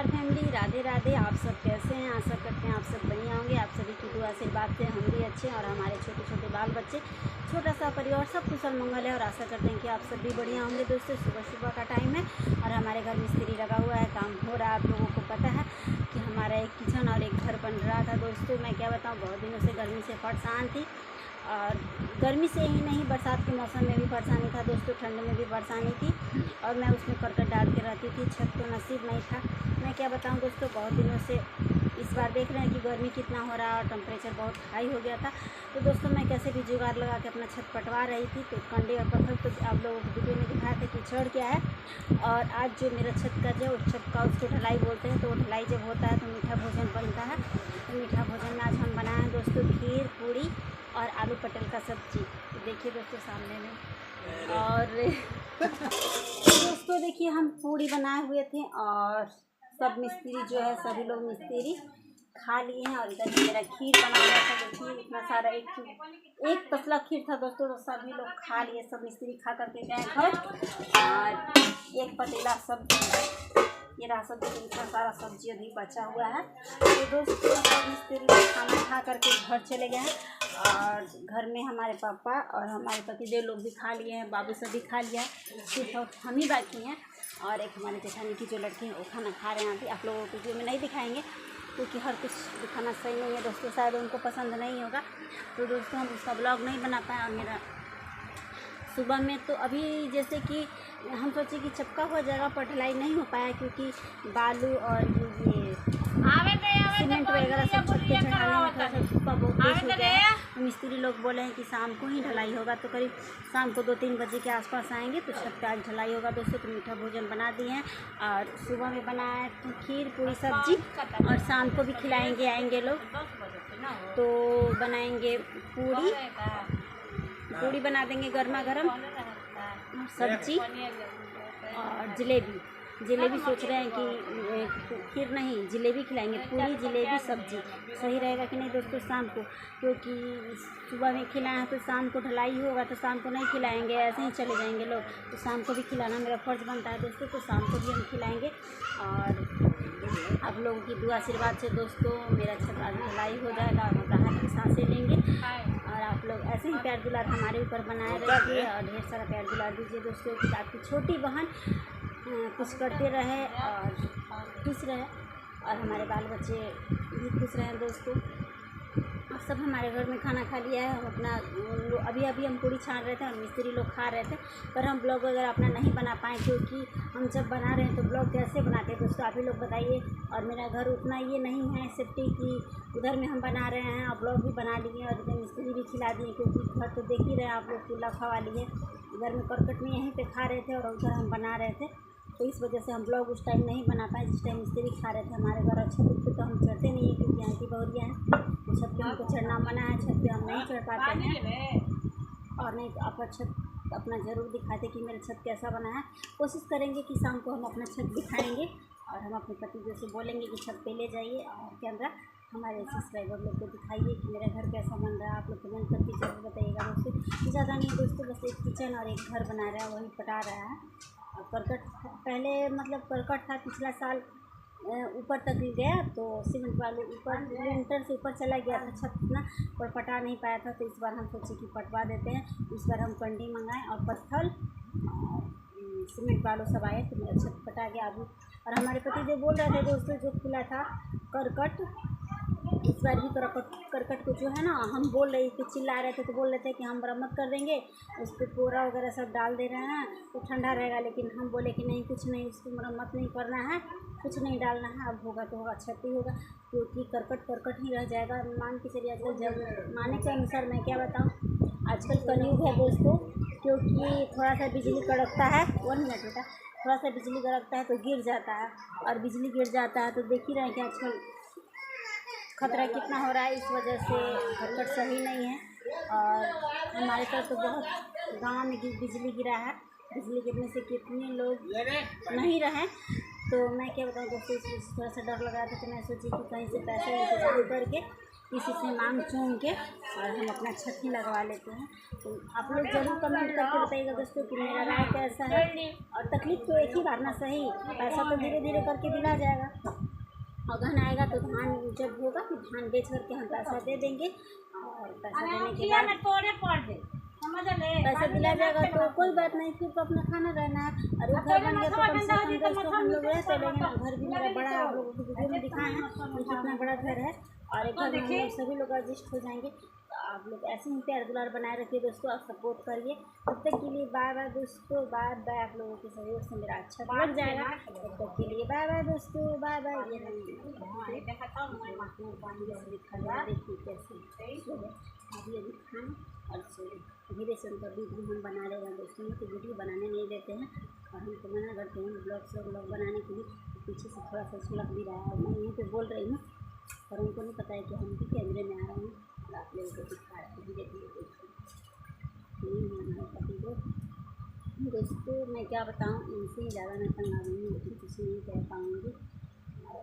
नमस्कार फैमिली, राधे राधे। आप सब कैसे हैं? आशा करते हैं आप सब बढ़िया होंगे। आप सभी की दुआ आशीर्वाद से हम भी अच्छे हैं और हमारे छोटे छोटे बाल बच्चे, छोटा सा परिवार सब कुशल मंगल है और आशा करते हैं कि आप सब भी बढ़िया होंगे। दोस्तों, सुबह सुबह का टाइम है और हमारे घर मिस्त्री लगा हुआ है, काम हो रहा है। आप लोगों को पता है कि हमारा एक किचन और एक घर बन रहा था। दोस्तों, मैं क्या बताऊँ, बहुत दिनों से गर्मी से परेशान थी और गर्मी से ही नहीं, बरसात के मौसम में भी परेशानी था दोस्तों, ठंड में भी परेशानी थी और मैं उसमें करकट डाल के रहती थी। छत तो नसीब नहीं था। मैं क्या बताऊं दोस्तों, बहुत दिनों से इस बार देख रहे हैं कि गर्मी कितना हो रहा है और टेम्परेचर बहुत हाई हो गया था। तो दोस्तों, मैं कैसे भी जुगाड़ लगा के अपना छत पटवा रही थी। तो कंडे और पत्थर तो आप लोगों को वीडियो में दिखाया था कि चढ़ गया है। और आज जो मेरा छत का जो छत का उसको ढलाई बोलते हैं, तो वो ढलाई जब होता है तो मीठा भोजन बनता है। तो मीठा भोजन में आज हम बनाए हैं दोस्तों खीर, पूड़ी और आलू पटेल का सब्जी। तो देखिए दोस्तों सामने में। और दोस्तों देखिए, हम पूड़ी बनाए हुए थे और सब मिस्त्री जो है, सभी लोग मिस्त्री खा लिए हैं। और इधर मेरा खीर बना हुआ था। देखिए इतना सारा एक तसला खीर था दोस्तों, तो सभी लोग खा लिए। सब मिस्त्री खा करके गए घर और एक पतीला सब्जी, ये रहा सब्जी। तो इतना सारा सब्जी अभी बचा हुआ है। तो दोस्तों, सब मिस्त्री खाना खा करके घर चले गए हैं और घर में हमारे पापा और हमारे पतिदेव लोग भी खा लिए हैं, बाबू सभी खा लिया है, सिर्फ हम ही बाकी हैं। और एक हमारे जेठानी की जो लड़की है वो खाना खा रहे हैं। अभी आप लोगों को वीडियो में नहीं दिखाएंगे क्योंकि हर कुछ दिखाना सही नहीं है दोस्तों, शायद उनको पसंद नहीं होगा। तो दोस्तों, हम उसका ब्लॉग नहीं बना पाए। और मेरा सुबह में तो अभी जैसे कि हम सोचे कि चपका हुआ जगह पर ढलाई नहीं हो पाया क्योंकि बालू और ये सीमेंट वगैरह सब छत पे चढ़ाने में थोड़ा सा धूपा बहुत तेज हो गया है। मिस्त्री लोग बोले हैं कि शाम को ही ढलाई होगा, तो करीब शाम को 2-3 बजे के आसपास आएंगे तो छत पे आज ढलाई होगा दोस्तों। तो मीठा भोजन बना दिए हैं और सुबह में बनाया तो खीर, पूरी, सब्जी और शाम को भी खिलाएंगे, आएंगे लोग तो बनाएंगे पूड़ी बना देंगे गर्मा गर्म, सब्जी और जलेबी सोच रहे हैं कि खीर नहीं जलेबी खिलाएंगे। पूरी, जलेबी, सब्जी सही रहेगा कि नहीं दोस्तों शाम को, क्योंकि सुबह में खिलाए हैं तो शाम को ढलाई होगा तो शाम को नहीं खिलाएंगे, ऐसे ही चले जाएंगे लोग। तो शाम को भी खिलाना मेरा फ़र्ज़ बनता है दोस्तों, तो शाम को भी हम खिलाएंगे। और आप लोगों की दुआ आशीर्वाद से दोस्तों मेरा छत आज ढलाई हो जाएगा और हम राहत की सांसें लेंगे। और आप लोग ऐसे ही प्यार दुलार हमारे ऊपर बनाए रखिए और ढेर सारा प्यार दुलार दीजिए दोस्तों कि आपकी छोटी बहन कुछ करते रहे और खुश रहे और हमारे बाल बच्चे भी खुश रहें दोस्तों। और सब हमारे घर में खाना खा लिया है। हम अपना अभी हम पूड़ी छान रहे थे और मिस्त्री लोग खा रहे थे, पर हम ब्लॉग वगैरह अपना नहीं बना पाए क्योंकि हम जब बना रहे हैं तो ब्लॉग कैसे बनाते हैं दोस्तों, आप ही लोग बताइए। और मेरा घर उतना ये नहीं है सेफ्टी की उधर में हम बना रहे हैं और ब्लॉग भी बना लिए और इधर मिस्त्री भी खिला दिए क्योंकि घर तो देख ही रहे हैं आप लोग, चूल्हा खवा लिए। घर में करकट में यहीं पे खा रहे थे और उधर हम बना रहे थे, तो इस वजह से हम ब्लॉग उस टाइम नहीं बना पाए जिस टाइम मिस्त्री खा रहे थे हमारे घर। और छत पे तो हम चढ़ते नहीं हैं क्योंकि यहाँ की बहुरिया हैं, तो छत पे हमको चढ़ना मना है, छत पे हम नहीं चढ़ पाते हैं। और नहीं तो आपका छत अपना ज़रूर दिखाते कि मेरा छत कैसा बना है। कोशिश करेंगे कि शाम को हम अपना छत दिखाएंगे और हम अपने पति से बोलेंगे कि छत पे ले जाइए और कैमरा हमारे सब्सक्राइबर लोग को दिखाइए कि मेरा घर कैसा बन रहा है। आप लोग कमेंट करके जरूर बताइएगा दोस्तों। ज़्यादा नहीं दोस्तों, बस एक किचन और एक घर बना रहा है, वही पटा रहा है। और करकट पहले मतलब करकट था पिछला साल ऊपर तक गया, तो सीमेंट वाले ऊपर लिंटर से ऊपर चला गया था छत ना, पर पटा नहीं पाया था। तो इस बार हम सोचे कि पटवा देते हैं। इस बार हम कंडी मंगाएं और पत्थर सीमेंट वालों सब आए तो मेरा छत पटा गया अभी। और हमारे पति जो बोल रहे थे दोस्तों, जो खुला था करकट, इस बार भी करकट को जो है ना, हम बोल रहे थे, चिल्ला रहे थे तो बोल रहे थे कि हम मरम्मत कर देंगे, उस पर कोरा वगैरह सब डाल दे रहे हैं तो ठंडा रहेगा। लेकिन हम बोले कि नहीं, कुछ नहीं, उसको मरम्मत नहीं करना है, कुछ नहीं डालना है। अब होगा तो होगा, क्षति होगा क्योंकि करकट ही रह जाएगा। मान के चलिए आजकल जब माने के अनुसार मैं क्या बताऊँ, आजकल कलयुग है दोस्तों, क्योंकि थोड़ा सा बिजली कड़कता है, 1 मिनट बेटा, थोड़ा सा बिजली कड़कता है तो गिर जाता है और बिजली गिर जाता है तो देख ही रहे हैं कि आजकल खतरा कितना हो रहा है। इस वजह से करकट सही नहीं है। और हमारे तरफ तो बहुत गांव में बिजली गिरा है, बिजली गिरने से कितने लोग नहीं रहे। तो मैं क्या बताऊँ दोस्तों, थोड़ा सा डर लग रहा था तो मैं सोची कि कहीं से पैसे इंतजाम करके किसी से मांग चूम के और हम अपना छत ही लगवा लेते हैं। तो आप लोग ज़रूर कमेंट करके बताइएगा दोस्तों कि मेरा राय कैसा है। और तकलीफ़ तो एक ही बार ना सही, पैसा तो धीरे धीरे करके दिला जाएगा। और धन आएगा तो धान जब होगा तो धान बेच करके हम पैसा दे देंगे। और पैसा देने के बाद पैसा दिला जाएगा तो कोई बात नहीं, फिर तो अपना खाना रहना है। और एक घर बन गया तो कम से कम दोस्तों हम लोग रह तो लेंगे ना। घर भी मेरा बड़ा है, आप लोगों को वीडियो में दिखाए हैं कि कितना बड़ा घर है। और एक घर में हम लोग सभी लोग एडजस्ट हो जाएंगे। तो आप लोग ऐसे ही प्यार दुलार बनाए रखिए दोस्तों, आप सपोर्ट करिए। तब तक के लिए बाय बाय दोस्तों, बाय बाय। आप लोगों के सहयोग से मेरा अच्छा लग जाएगा। तब तक के लिए बाय बाय दोस्तों, बाय बाय। ये देखिए कैसे अभी अभी खाएँ और सोए। धीरे से उनका वीडियो हम बना रहे हैं दोस्तों, तो वीडियो बनाने नहीं देते हैं और हमको मना करते हैं ब्लॉग बनाने के लिए। तो पीछे से थोड़ा सा सुलग भी रहा है, मैं यहीं पे बोल रही हूँ पर उनको नहीं पता है कि हम भी कैमरे में आ रहे हैं और आप लोगों को दिखा रहे हैं। धीरे धीरे दोस्तों मैं क्या बताऊँ, इनसे ही ज़्यादा मैं तंग आ रही हूँ, लेकिन कुछ नहीं कह पाऊँगी। और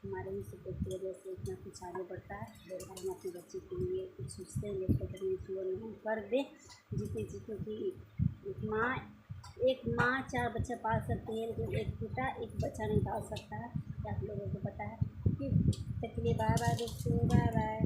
हमारे ही सपोर्ट की वजह से इतना कुछ आगे बढ़ता है। और हम अपने बच्चे के लिए कुछ सोचते हैं जैसे करने की हम कर दें, जितने कि एक माँ 4 बच्चा पाल सकती है, लेकिन एक पिता एक बच्चा नहीं पाल सकता है। क्या आप लोगों को पता है? तक के लिए बाय बाय दोस्तों, बाय बाय।